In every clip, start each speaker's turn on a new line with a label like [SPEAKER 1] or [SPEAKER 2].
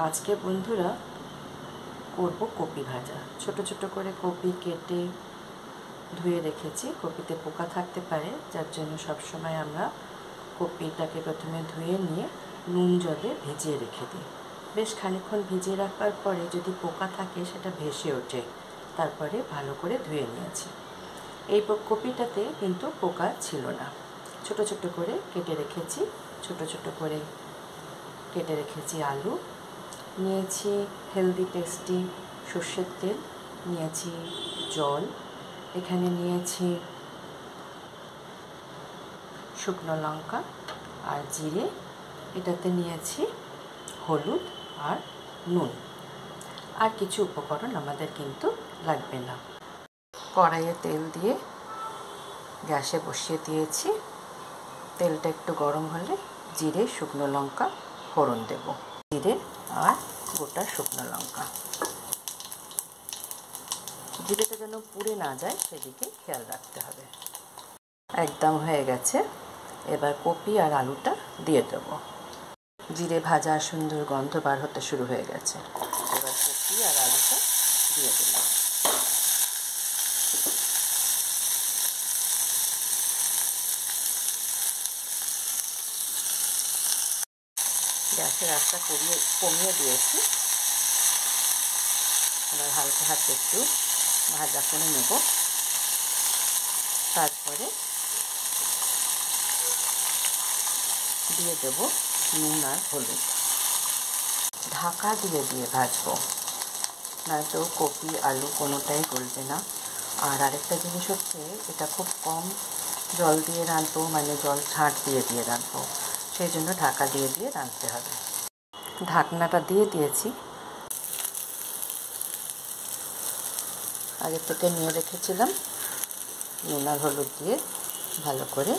[SPEAKER 1] আজকে বন্ধুরা করব কপি ভাজা। ছোট ছোট করে কপি কেটে ধুয়ে রেখেছি। কপিতে পোকা থাকতে পারে, যার জন্য সবসময় আমরা কপিটাকে প্রথমে ধুয়ে নিয়ে নুন জলে ভিজিয়ে রেখে দিই। বেশ খানিকক্ষণ ভিজিয়ে রাখার পরে যদি পোকা থাকে সেটা ভেসে ওঠে, তারপরে ভালো করে ধুয়ে নিয়েছি। এই কপিটাতে কিন্তু পোকা ছিল না। ছোট ছোট করে কেটে রেখেছি। ছোট ছোট করে কেটে রেখেছি আলু, নিয়েছি হেলদি টেস্টি সর্ষের তেল, নিয়েছি জল, এখানে নিয়েছি শুকনো লঙ্কা আর জিরে, এটাতে নিয়েছি হলুদ আর নুন। আর কিছু উপকরণ আমাদের কিন্তু লাগবে না। কড়াইয়ে তেল দিয়ে গ্যাসে বসিয়ে দিয়েছি। তেলটা একটু গরম হলে জিরে শুকনো লঙ্কা ফোড়ন দেব। জিরে আর গোটা শুকনো লঙ্কা। জিরেটা যেন পুড়ে না যায় সেদিকে খেয়াল রাখতে হবে। একদম হয়ে গেছে। এবার কপি আর আলুটা দিয়ে দেব। জিরে ভাজা সুন্দর গন্ধ বার হতে শুরু হয়ে গেছে। এবার কপি আর আলুটা দিয়ে দিলাম। গ্যাসের আঁচটা কমিয়ে দিয়েছি। এবার হালকা হাতে একটু ভাজা করে নেব। তারপরে দিয়ে দেব নুন আর হলুদ। ঢাকা দিয়ে ভাজবো, নয়তো কপি আলু কোনোটাই গলবে না। আর আরেকটা জিনিস হচ্ছে, এটা খুব কম জল দিয়ে রাঁধবো, মানে জল ছাঁট দিয়ে রাঁধবো, সেই জন্য ঢাকা দিয়ে রাঁধতে হবে। ঢাকনাটা দিয়ে দিয়েছি। আগে থেকে নিয়ে রেখেছিলাম। নুন আর হলুদ দিয়ে ভালো করে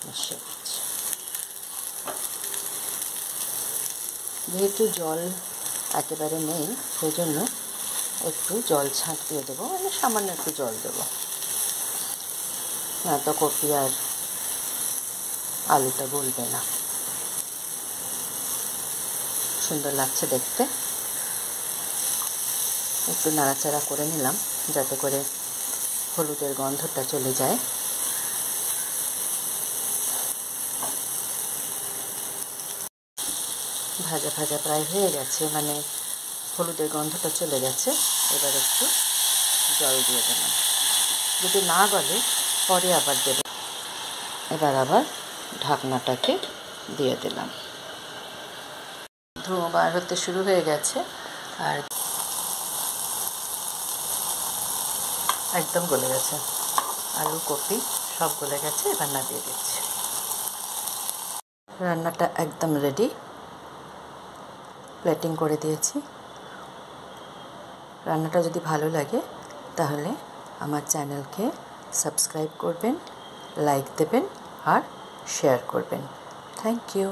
[SPEAKER 1] মিশিয়ে দিচ্ছি। যেহেতু জল একেবারে নেই, সেই জন্য একটু জল ছাঁট দিয়ে দেবো, মানে সামান্য একটু জল দেবো, না তো কপি আর আলুটা গলবে না। সুন্দর লাগছে দেখতে। একটু নাড়াচাড়া করে নিলাম যাতে করে হলুদের গন্ধটা চলে যায়। ভাজা ভাজা প্রায় হয়ে গেছে, মানে হলুদের গন্ধটা চলে গেছে। এবার একটু জল দিয়ে দিলাম। যদি না গলে পরে আবার দেব। এবার আবার ঢাকনাটাকে দিয়ে দিলাম। ধোঁয়া বার হতে শুরু হয়ে গেছে আর একদম গলে গেছে। আলু কপি সব গলে গেছে। এবার না দিয়ে দিচ্ছি। রান্নাটা একদম রেডি। প্লেটিং করে দিয়েছি। রান্নাটা যদি ভালো লাগে তাহলে আমার চ্যানেলকে সাবস্ক্রাইব করবেন, লাইক দেবেন আর শেয়ার করবেন। Thank you.